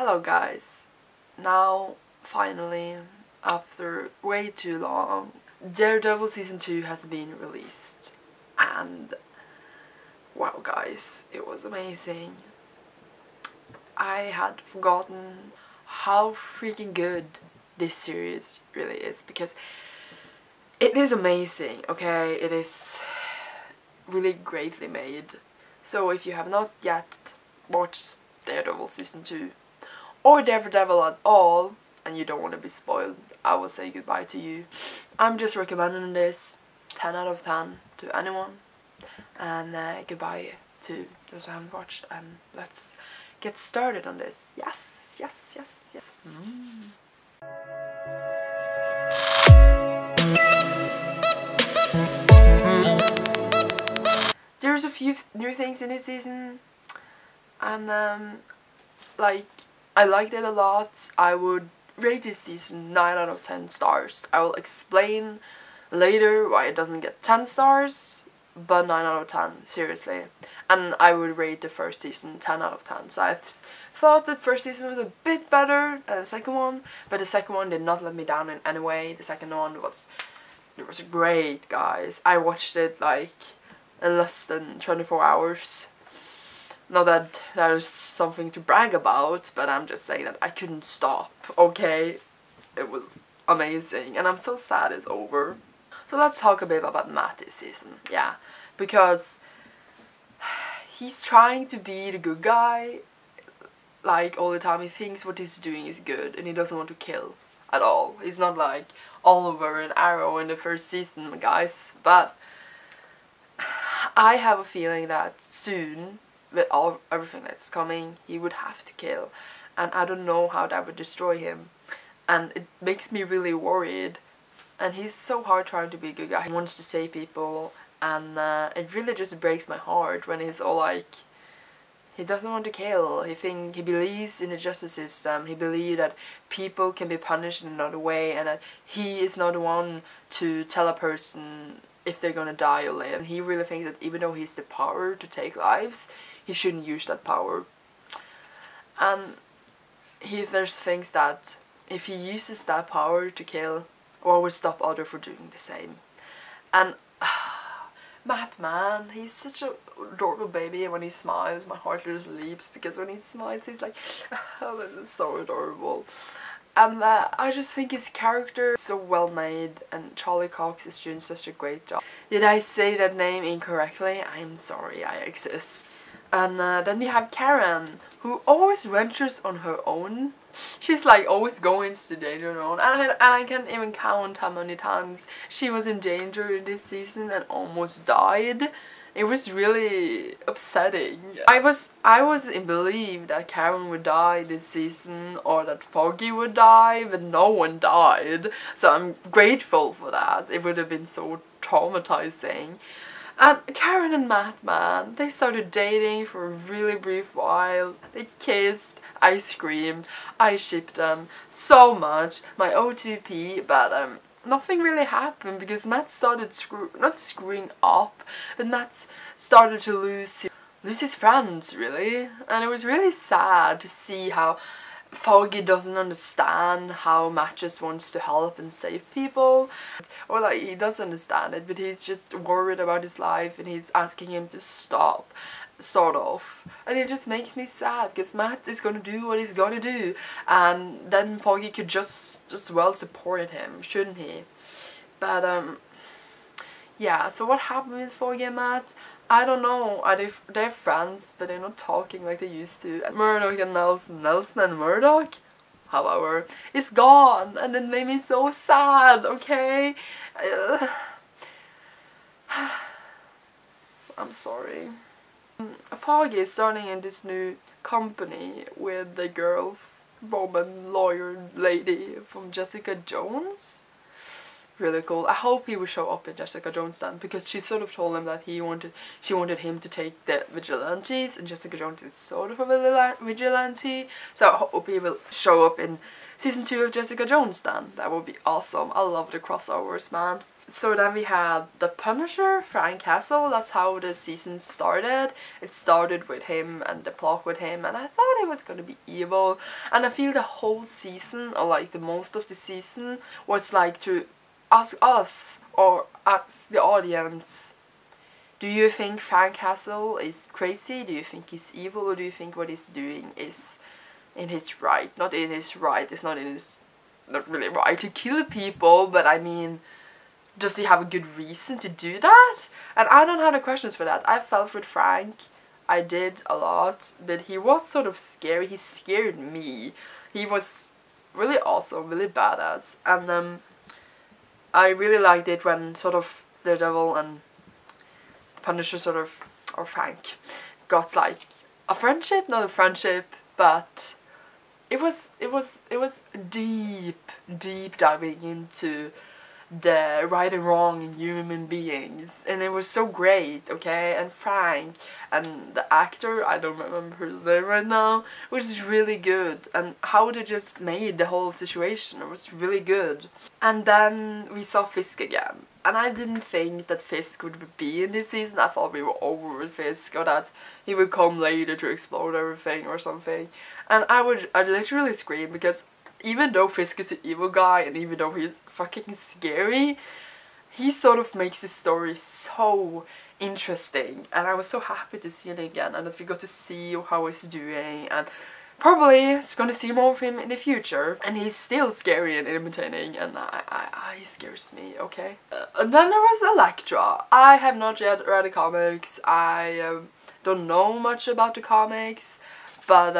Hello guys, now finally, after way too long, Daredevil Season 2 has been released and wow guys, it was amazing. I had forgotten how freaking good this series really is because it is amazing, okay? It is really greatly made. So if you have not yet watched Daredevil Season 2 or Daredevil at all, and you don't want to be spoiled, I will say goodbye to you. I'm just recommending this 10 out of 10 to anyone, and goodbye to those who haven't watched, and let's get started on this. Yes, yes, yes, yes. There's a few new things in this season, and like, I liked it a lot. I would rate this season 9 out of 10 stars. I will explain later why it doesn't get 10 stars, but 9 out of 10, seriously. And I would rate the first season 10 out of 10. So I thought the first season was a bit better than the second one, but the second one did not let me down in any way. The second one was great, guys. I watched it like in less than 24 hours. Not that that is something to brag about, but I'm just saying that I couldn't stop, okay? It was amazing, and I'm so sad it's over. So let's talk a bit about Matt this season, yeah. Because he's trying to be the good guy, like, all the time. He thinks what he's doing is good, and he doesn't want to kill at all. He's not like Oliver and Arrow in the first season, guys. But I have a feeling that soon, with everything that's coming, he would have to kill, and I don't know how that would destroy him, and it makes me really worried. And he's so hard trying to be a good guy. He wants to save people, and it really just breaks my heart when he's all like, he doesn't want to kill. He believes in the justice system. He believes that people can be punished in another way, and that he is not the one to tell a person if they're gonna die or live. And he really thinks that even though he has the power to take lives, he shouldn't use that power. And there's things that if he uses that power to kill, or will stop others from doing the same. And Matt, man, he's such a adorable baby, and when he smiles my heart just leaps, because when he smiles he's like, oh, this is so adorable. And I just think his character is so well made, and Charlie Cox is doing such a great job. Did I say that name incorrectly? I'm sorry, I exist. And then we have Karen, who always ventures on her own. She's like always going to the danger zone, and I can't even count how many times she was in danger in this season and almost died. It was really upsetting. I was in belief that Karen would die this season, or that Foggy would die, but no one died. So I'm grateful for that. It would have been so traumatizing. And Karen and Matt, man, they started dating for a really brief while. They kissed, I screamed, I shipped them so much, my O2P, but nothing really happened because Matt started not screwing up, but Matt started to lose his friends, really. And it was really sad to see how Foggy doesn't understand how Matt just wants to help and save people. Or like, he does understand it, but he's just worried about his life, and he's asking him to stop, sort of. And it just makes me sad, because Matt is gonna do what he's gonna do, and then Foggy could just well support him, shouldn't he? But yeah, so what happened with Foggy and Matt? I don't know. They're friends, but they're not talking like they used to. Murdoch and Nelson and Murdoch, however, is gone, and it made me so sad, okay? I'm sorry. Foggy is starting in this new company with the girl, Robin, lawyer lady from Jessica Jones. really cool. I hope he will show up in Jessica Jones then, because she sort of told him that she wanted him to take the vigilantes, and Jessica Jones is sort of a vigilante, so I hope he will show up in season 2 of Jessica Jones then. That would be awesome. I love the crossovers, man. So then we had the Punisher, Frank Castle. That's how the season started. It started with him and the plot with him, and I thought he was gonna be evil. And I feel the whole season, or like the most of the season, was like to ask us, or ask the audience, do you think Frank Castle is crazy? Do you think he's evil? Or do you think what he's doing is in his right? Not in his right, it's not in his, not really right to kill people, but I mean, does he have a good reason to do that? And I don't have the questions for that. I felt with Frank, I did a lot, but he was sort of scary. He scared me. He was really awesome, really badass, and I really liked it when sort of Daredevil and Punisher sort of, or Frank, got like a friendship, not a friendship, but it was deep diving into the right and wrong in human beings, and it was so great, okay? And Frank and the actor, I don't remember his name right now, was really good, and how they just made the whole situation, it was really good. And then we saw Fisk again, and I didn't think that Fisk would be in this season. I thought we were over with Fisk, or that he would come later to explode everything or something. And I literally scream, because even though Fisk is an evil guy, and even though he's fucking scary, he sort of makes the story so interesting, and I was so happy to see it again, and that we got to see how he's doing, and probably gonna see more of him in the future. And he's still scary and imitating, and he scares me, okay? And then there was Elektra. I have not yet read the comics. I don't know much about the comics, but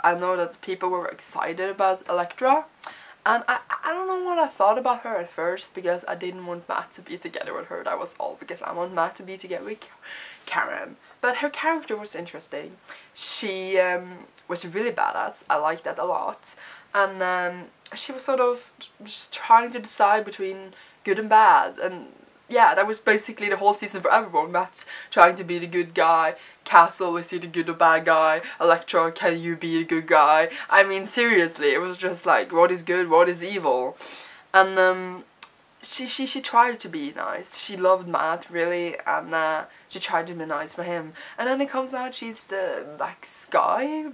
I know that people were excited about Elektra, and I don't know what I thought about her at first, because I didn't want Matt to be together with her. That was all, because I want Matt to be together with Karen. But her character was interesting. She was really badass. I liked that a lot, and she was sort of just trying to decide between good and bad, and yeah, that was basically the whole season for everyone. Matt's trying to be the good guy. Castle, is he the good or bad guy? Elektra, can you be the good guy? I mean, seriously, it was just like, what is good, what is evil? And she tried to be nice. She loved Matt, really, and she tried to be nice for him. And then it comes out she's the Black Sky.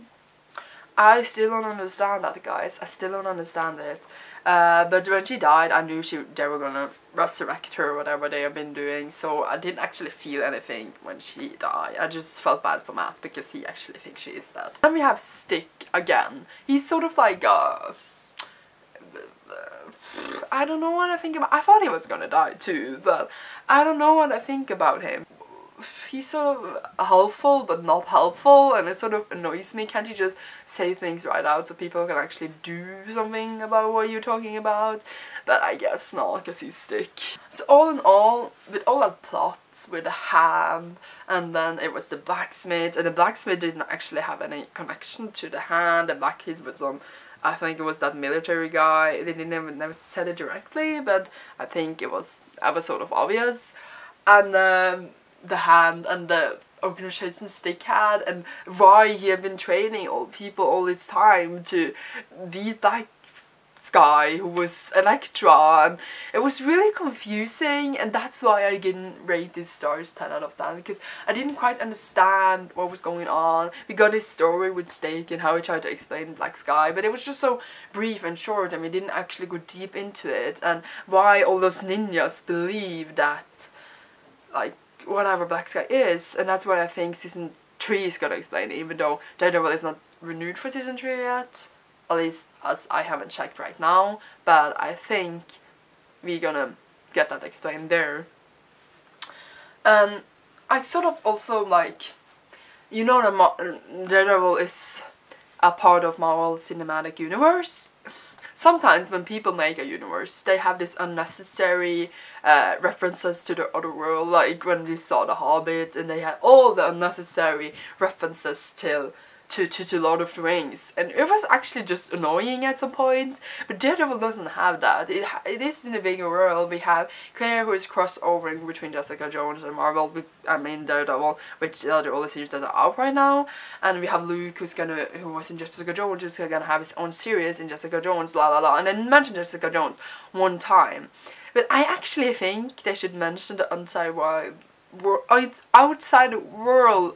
I still don't understand that, guys. I still don't understand it. But when she died, I knew they were gonna resurrect her, whatever they have been doing, so I didn't actually feel anything when she died. I just felt bad for Matt, because he actually thinks she is dead. Then we have Stick again. He's sort of like I don't know what I think about. I thought he was gonna die too, but I don't know what I think about him. He's sort of helpful but not helpful, and it sort of annoys me. Can't you just say things right out so people can actually do something about what you're talking about? But I guess not, because he's Stick. So all in all, with all that plot with the Hand, and then it was the blacksmith, and the blacksmith didn't actually have any connection to the Hand. The blacksmith was some, I think it was that military guy. They never said it directly, but I think it was sort of obvious. And the Hand and the organization Stick had, and why he had been training all people all this time to beat that guy who was Elektra, and it was really confusing, and that's why I didn't rate these stars 10 out of 10, because I didn't quite understand what was going on. We got his story with Stick and how he tried to explain Black Sky, but it was just so brief and short, and we didn't actually go deep into it, and why all those ninjas believe that, like, whatever Black Sky is, and that's what I think season 3 is gonna explain, even though Daredevil is not renewed for season 3 yet, at least as I haven't checked right now, but I think we're gonna get that explained there. And I sort of also like, you know that Daredevil is a part of Marvel Cinematic Universe. Sometimes when people make a universe, they have this unnecessary references to the other world, like when we saw The Hobbit, and they had all the unnecessary references to to Lord of the Rings, and it was actually just annoying at some point. But Daredevil doesn't have that. It is in a bigger world. We have Claire, who is crossovering between Jessica Jones and Marvel. I mean Daredevil, which are the only series that are out right now, and we have Luke, who was in Jessica Jones, who's gonna have his own series in Jessica Jones, la la la. And then mention Jessica Jones one time, but I actually think they should mention the outside world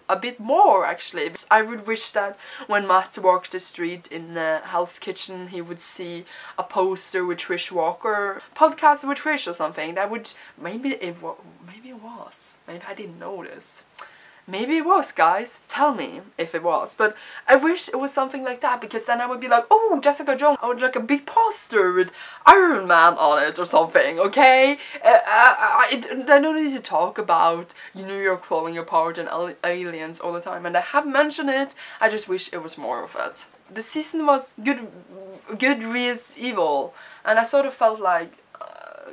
a bit more, actually. I would wish that when Matt walked the street in Hell's Kitchen, he would see a poster with Trish Walker, podcast with Trish or something. That would, maybe it was, maybe I didn't know this. Maybe it was, guys. Tell me if it was. But I wish it was something like that, because then I would be like, oh, Jessica Jones. I would like a big poster with Iron Man on it or something, okay? I don't need to talk about New York falling apart and aliens all the time, and I have mentioned it. I just wish it was more of it. The season was good vs evil, and I sort of felt like,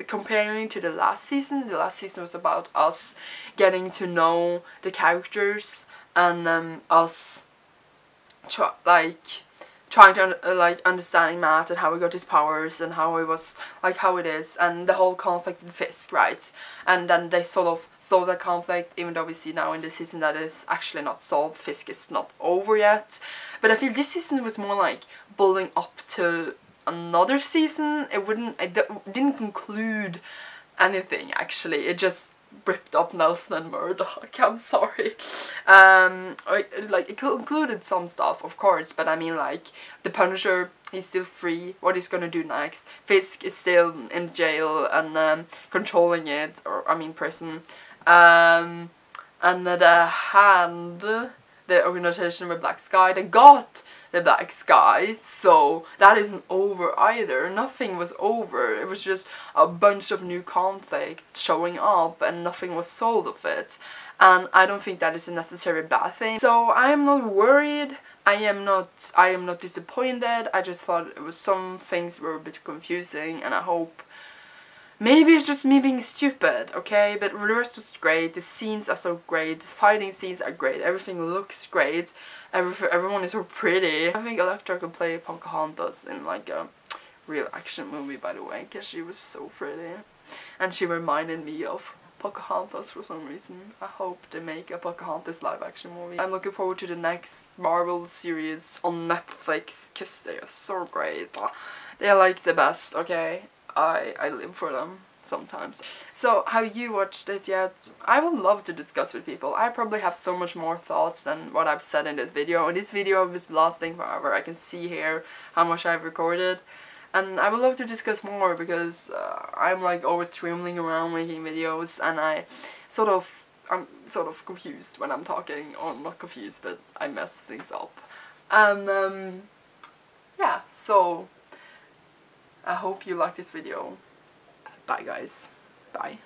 comparing to the last season was about us getting to know the characters, and us trying to understanding Matt and how he got his powers and how he was how it is, and the whole conflict with Fisk, right? And then they sort of solve that conflict, even though we see now in this season that it's actually not solved. Fisk is not over yet, but I feel this season was more like building up to another season. It didn't conclude anything, actually. It just ripped up Nelson and Murdoch. I'm sorry. It included some stuff, of course, but I mean, the Punisher, he's still free. What he's gonna do next? Fisk is still in jail and controlling it, or I mean prison. And the Hand, the organization with Black Sky, they got the Black Sky, so that isn't over either. Nothing was over. It was just a bunch of new conflicts showing up, and nothing was solved of it. And I don't think that is a necessarily bad thing. So I am not worried. I am not disappointed. I just thought it was, some things were a bit confusing, and I hope maybe it's just me being stupid, okay? But the rest was great. The scenes are so great. The fighting scenes are great. Everything looks great. Everyone is so pretty. I think Elektra could play Pocahontas in a real action movie, by the way, because she was so pretty. And she reminded me of Pocahontas for some reason. I hope they make a Pocahontas live action movie. I'm looking forward to the next Marvel series on Netflix, because they are so great. They are the best, okay? I live for them sometimes. So, have you watched it yet? I would love to discuss with people. I probably have so much more thoughts than what I've said in this video. And this video is lasting forever. I can see here how much I've recorded. And I would love to discuss more, because I'm always streaming around making videos, and I'm sort of confused when I'm talking. Or not confused, but I mess things up. And yeah, so I hope you like this video. Bye, guys. Bye.